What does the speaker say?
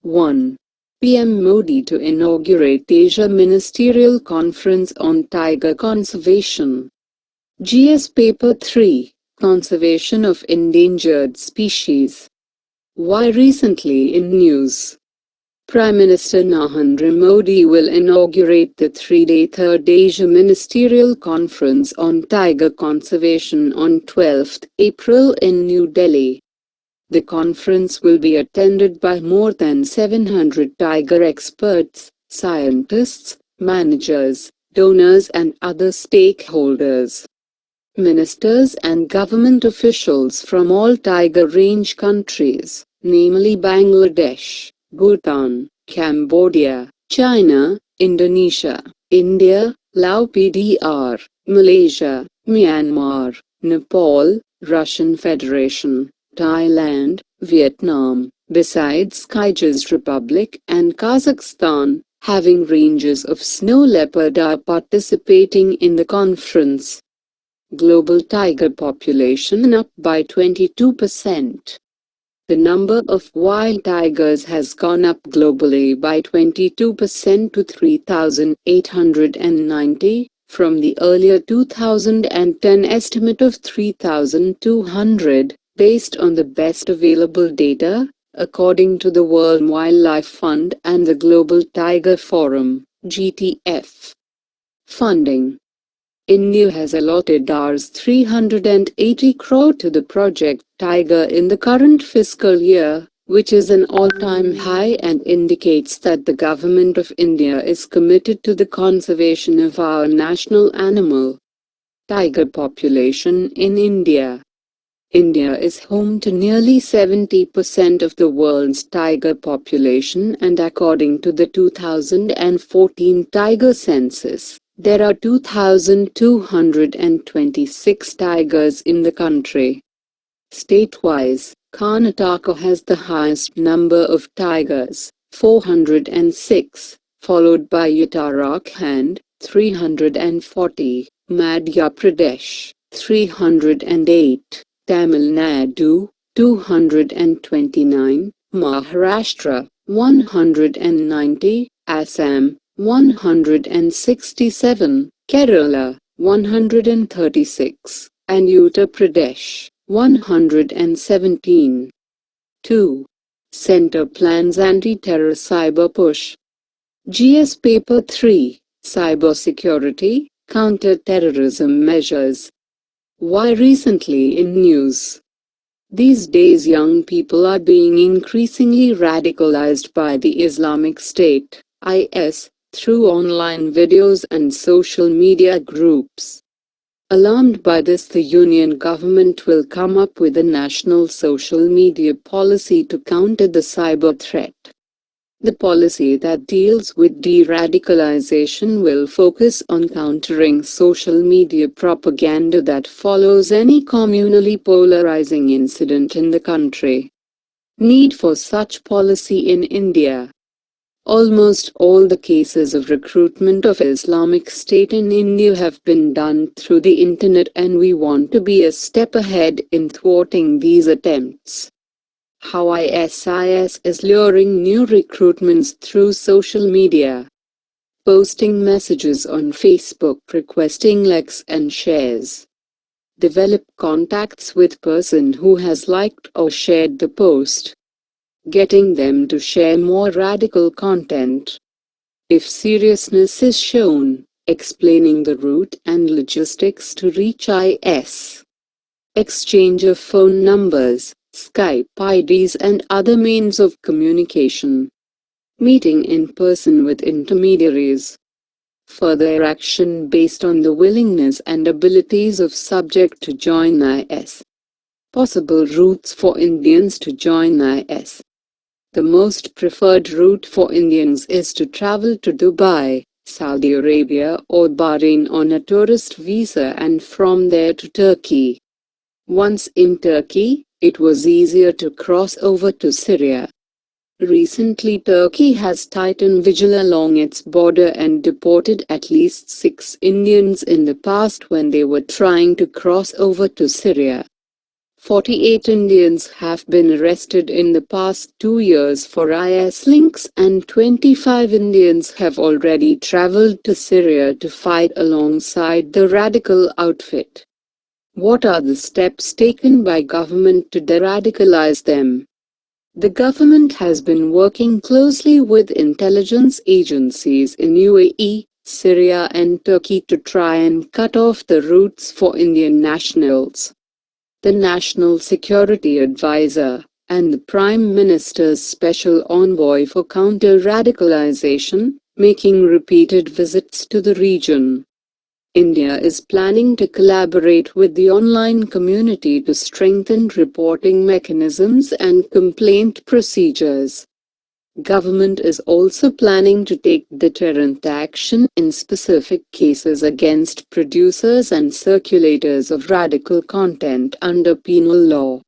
1. PM Modi to inaugurate Asia Ministerial Conference on Tiger Conservation. GS Paper 3, Conservation of Endangered Species. Why recently in news? Prime Minister Narendra Modi will inaugurate the 3-day Third Asia Ministerial Conference on Tiger Conservation on 12 April in New Delhi. The conference will be attended by more than 700 tiger experts, scientists, managers, donors and other stakeholders. Ministers and government officials from all tiger range countries, namely Bangladesh, Bhutan, Cambodia, China, Indonesia, India, Laos PDR, Malaysia, Myanmar, Nepal, Russian Federation, Thailand, Vietnam, besides Kyrgyz Republic and Kazakhstan, having ranges of snow leopard are participating in the conference. Global tiger population up by 22%. The number of wild tigers has gone up globally by 22% to 3,890, from the earlier 2010 estimate of 3,200, based on the best available data, according to the World Wildlife Fund and the Global Tiger Forum, GTF. Funding. India has allotted Rs 380 crore to the project Tiger in the current fiscal year, which is an all-time high and indicates that the government of India is committed to the conservation of our national animal. Tiger population in India. India is home to nearly 70% of the world's tiger population, and according to the 2014 Tiger Census, there are 2,226 tigers in the country. State-wise, Karnataka has the highest number of tigers, 406, followed by Uttarakhand, 340, Madhya Pradesh, 308, Tamil Nadu, 229, Maharashtra, 190, Assam, 167, Kerala, 136, and Uttar Pradesh, 117. 2. Center plans anti-terror cyber push. GS Paper 3, Cybersecurity, Counter-Terrorism Measures. Why recently in news? These days young people are being increasingly radicalized by the Islamic State, IS, through online videos and social media groups. Alarmed by this, the Union government will come up with a national social media policy to counter the cyber threat. The policy that deals with de-radicalization will focus on countering social media propaganda that follows any communally polarizing incident in the country. Need for such policy in India. Almost all the cases of recruitment of Islamic State in India have been done through the internet, and we want to be a step ahead in thwarting these attempts. How ISIS is luring new recruitments through social media. Posting messages on Facebook requesting likes and shares. Develop contacts with person who has liked or shared the post. Getting them to share more radical content. If seriousness is shown, explaining the route and logistics to reach IS. Exchange of phone numbers, Skype IDs and other means of communication. Meeting in person with intermediaries. Further action based on the willingness and abilities of subject to join IS. Possible routes for Indians to join IS. The most preferred route for Indians is to travel to Dubai, Saudi Arabia or Bahrain on a tourist visa and from there to Turkey. Once in Turkey, it was easier to cross over to Syria. Recently, Turkey has tightened vigil along its border and deported at least 6 Indians in the past when they were trying to cross over to Syria. 48 Indians have been arrested in the past 2 years for IS links, and 25 Indians have already traveled to Syria to fight alongside the radical outfit. What are the steps taken by government to de-radicalize them? The government has been working closely with intelligence agencies in UAE, Syria and Turkey to try and cut off the routes for Indian nationals. The National Security Advisor and the Prime Minister's Special Envoy for Counter-Radicalization, making repeated visits to the region. India is planning to collaborate with the online community to strengthen reporting mechanisms and complaint procedures. Government is also planning to take deterrent action in specific cases against producers and circulators of radical content under penal law.